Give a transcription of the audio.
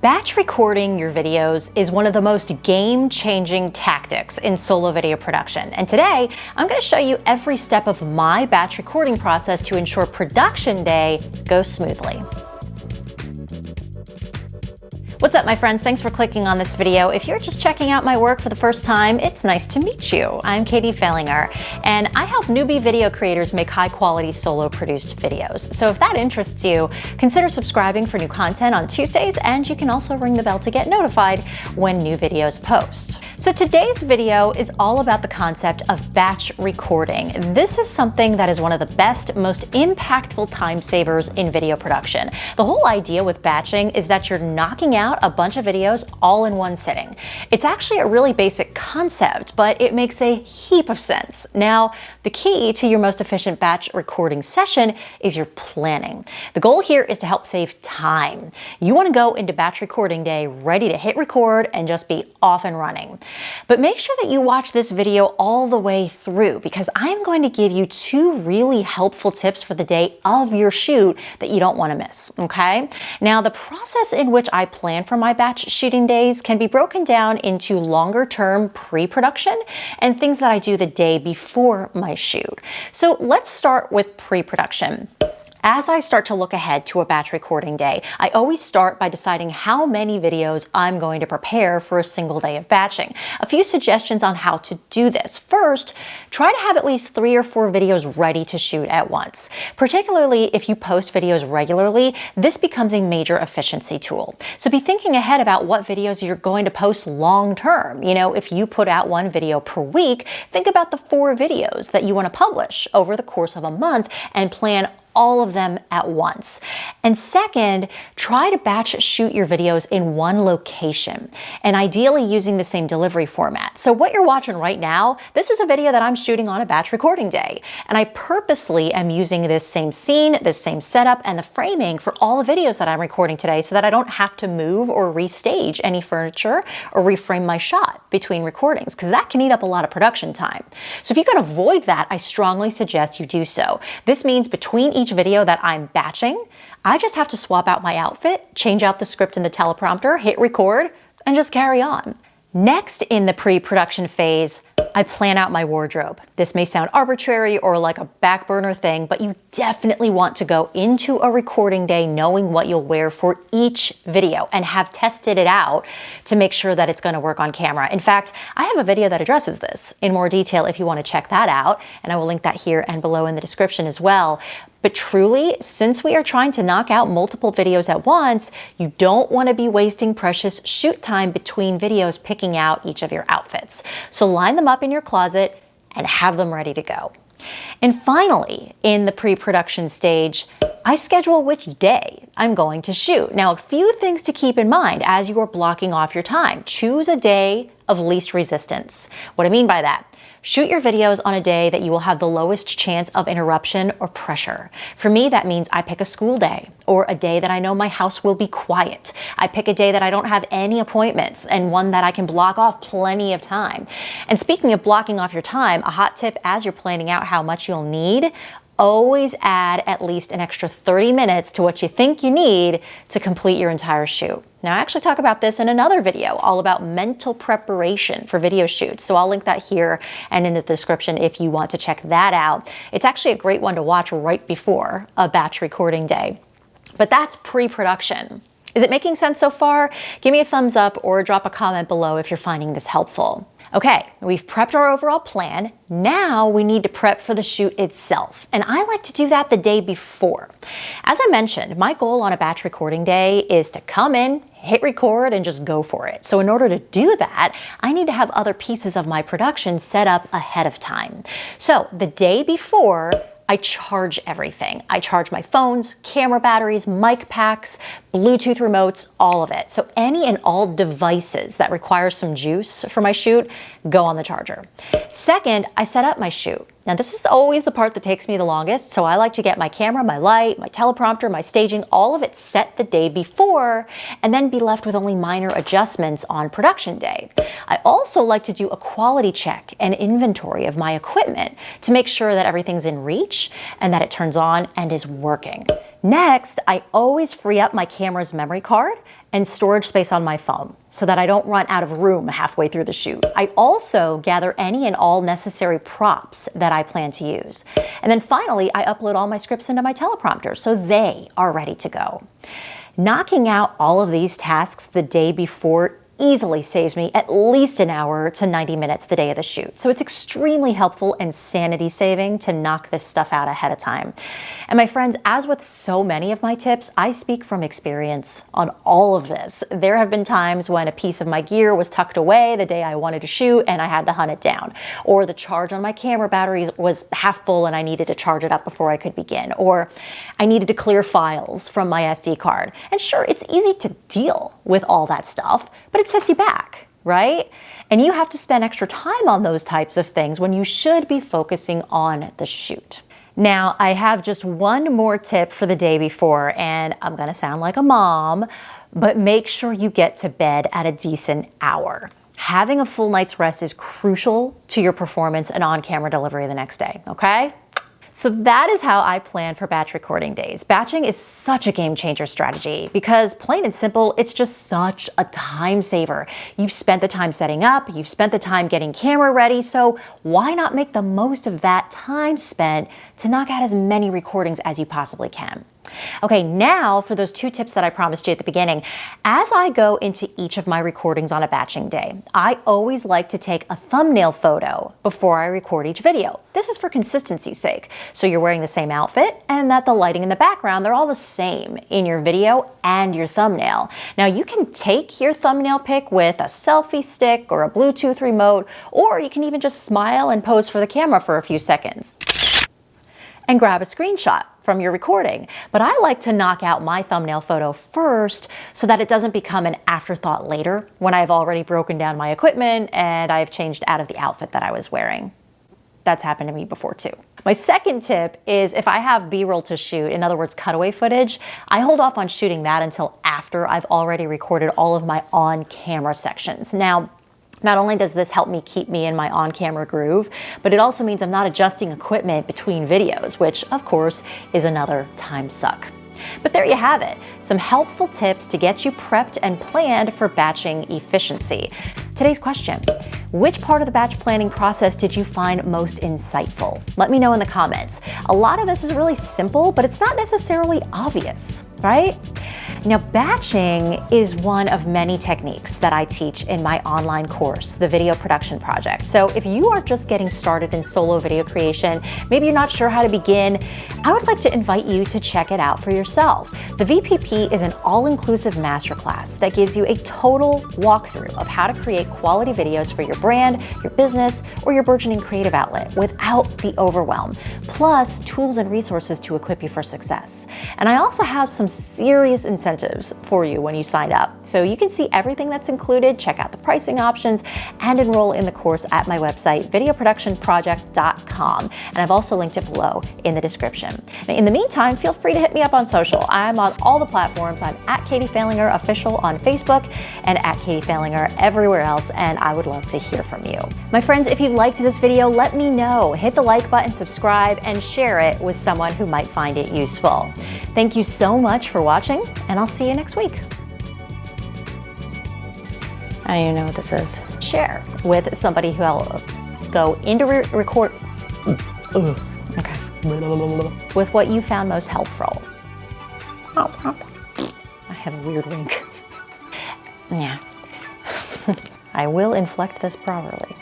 Batch recording your videos is one of the most game-changing tactics in solo video production. And today, I'm going to show you every step of my batch recording process to ensure production day goes smoothly. What's up, my friends? Thanks for clicking on this video. If you're just checking out my work for the first time, it's nice to meet you. I'm Fehlinger, and I help newbie video creators make high-quality solo-produced videos. So if that interests you, consider subscribing for new content on Tuesdays, and you can also ring the bell to get notified when new videos post. So today's video is all about the concept of batch recording. This is something that is one of the best, most impactful time savers in video production. The whole idea with batching is that you're knocking out a bunch of videos all in one sitting. It's actually a really basic concept, but it makes a heap of sense. Now, the key to your most efficient batch recording session is your planning. The goal here is to help save time. You want to go into batch recording day ready to hit record and just be off and running. But make sure that you watch this video all the way through, because I'm going to give you two really helpful tips for the day of your shoot that you don't want to miss, okay? Now, the process in which I plan for my batch shooting days can be broken down into longer term pre-production and things that I do the day before my shoot. So let's start with pre-production. As I start to look ahead to a batch recording day, I always start by deciding how many videos I'm going to prepare for a single day of batching. A few suggestions on how to do this. First, try to have at least 3 or 4 videos ready to shoot at once. Particularly if you post videos regularly, this becomes a major efficiency tool. So be thinking ahead about what videos you're going to post long term. You know, if you put out 1 video per week, think about the 4 videos that you want to publish over the course of a month and plan all of them at once. And second, try to batch shoot your videos in one location, and ideally using the same delivery format. So what you're watching right now, this is a video that I'm shooting on a batch recording day. And I purposely am using this same scene, this same setup, and the framing for all the videos that I'm recording today so that I don't have to move or restage any furniture or reframe my shot between recordings, because that can eat up a lot of production time. So if you can avoid that, I strongly suggest you do so. This means between each video that I'm batching, I just have to swap out my outfit, change out the script in the teleprompter, hit record, and just carry on. Next, in the pre-production phase, I plan out my wardrobe. This may sound arbitrary or like a back burner thing, but you definitely want to go into a recording day knowing what you'll wear for each video and have tested it out to make sure that it's going to work on camera. In fact, I have a video that addresses this in more detail if you want to check that out, and I will link that here and below in the description as well. But truly, since we are trying to knock out multiple videos at once, you don't want to be wasting precious shoot time between videos picking out each of your outfits. So line them up in your closet and have them ready to go. And finally, in the pre-production stage, I schedule which day I'm going to shoot. Now, a few things to keep in mind as you are blocking off your time. Choose a day of least resistance. What I mean by that, shoot your videos on a day that you will have the lowest chance of interruption or pressure. For me, that means I pick a school day or a day that I know my house will be quiet. I pick a day that I don't have any appointments and one that I can block off plenty of time. And speaking of blocking off your time, a hot tip as you're planning out how much you'll need, always add at least an extra 30 minutes to what you think you need to complete your entire shoot. Now, I actually talk about this in another video, all about mental preparation for video shoots. So I'll link that here and in the description if you want to check that out. It's actually a great one to watch right before a batch recording day. But that's pre-production. Is it making sense so far? Give me a thumbs up or drop a comment below if you're finding this helpful. Okay, we've prepped our overall plan. Now we need to prep for the shoot itself. And I like to do that the day before. As I mentioned, my goal on a batch recording day is to come in, hit record, and just go for it. So in order to do that, I need to have other pieces of my production set up ahead of time. So the day before, I charge everything. I charge my phones, camera batteries, mic packs, Bluetooth remotes, all of it. So any and all devices that require some juice for my shoot go on the charger. Second, I set up my shoot. Now this is always the part that takes me the longest, so I like to get my camera, my light, my teleprompter, my staging, all of it set the day before, and then be left with only minor adjustments on production day. I also like to do a quality check and inventory of my equipment to make sure that everything's in reach and that it turns on and is working. Next, I always free up my camera's memory card and storage space on my phone so that I don't run out of room halfway through the shoot. I also gather any and all necessary props that I plan to use. And then finally, I upload all my scripts into my teleprompter so they are ready to go. Knocking out all of these tasks the day before easily saves me at least an hour to 90 minutes the day of the shoot. So it's extremely helpful and sanity saving to knock this stuff out ahead of time. And my friends, as with so many of my tips, I speak from experience on all of this. There have been times when a piece of my gear was tucked away the day I wanted to shoot and I had to hunt it down. Or the charge on my camera batteries was half full and I needed to charge it up before I could begin. Or I needed to clear files from my SD card. And sure, it's easy to deal with all that stuff, but it sets you back, right? And you have to spend extra time on those types of things when you should be focusing on the shoot. Now, I have just one more tip for the day before, and I'm gonna sound like a mom, but make sure you get to bed at a decent hour. Having a full night's rest is crucial to your performance and on-camera delivery the next day, okay? So that is how I plan for batch recording days. Batching is such a game changer strategy because plain and simple, it's just such a time saver. You've spent the time setting up, you've spent the time getting camera ready, so why not make the most of that time spent to knock out as many recordings as you possibly can? Okay, now for those 2 tips that I promised you at the beginning. As I go into each of my recordings on a batching day, I always like to take a thumbnail photo before I record each video. This is for consistency's sake. So you're wearing the same outfit and that the lighting in the background, they're all the same in your video and your thumbnail. Now you can take your thumbnail pic with a selfie stick or a Bluetooth remote, or you can even just smile and pose for the camera for a few seconds and grab a screenshot from your recording. But I like to knock out my thumbnail photo first so that it doesn't become an afterthought later when I've already broken down my equipment and I've changed out of the outfit that I was wearing. That's happened to me before too. My second tip is if I have B-roll to shoot, in other words, cutaway footage, I hold off on shooting that until after I've already recorded all of my on-camera sections. Now, not only does this help me keep me in my on-camera groove, but it also means I'm not adjusting equipment between videos, which of course is another time suck. But there you have it, some helpful tips to get you prepped and planned for batching efficiency. Today's question, which part of the batch planning process did you find most insightful? Let me know in the comments. A lot of this is really simple, but it's not necessarily obvious, right? Now, batching is one of many techniques that I teach in my online course, the Video Production Project. So if you are just getting started in solo video creation, maybe you're not sure how to begin, I would like to invite you to check it out for yourself. The VPP is an all-inclusive masterclass that gives you a total walkthrough of how to create quality videos for your brand, your business, or your burgeoning creative outlet without the overwhelm, plus tools and resources to equip you for success. And I also have some serious incentives for you when you sign up. So you can see everything that's included, check out the pricing options, and enroll in the course at my website, videoproductionproject.com. And I've also linked it below in the description. Now, in the meantime, feel free to hit me up on social. I'm on all the platforms. I'm at Katie Fehlinger Official on Facebook and at Katie Fehlinger everywhere else, and I would love to hear from you. My friends, if you liked this video, let me know. Hit the like button, subscribe, and share it with someone who might find it useful. Thank you so much for watching, and I'll see you next week. I don't even know what this is. Share with somebody who I'll go into record. Okay. With what you found most helpful. I have a weird wink. Yeah. I will inflect this properly.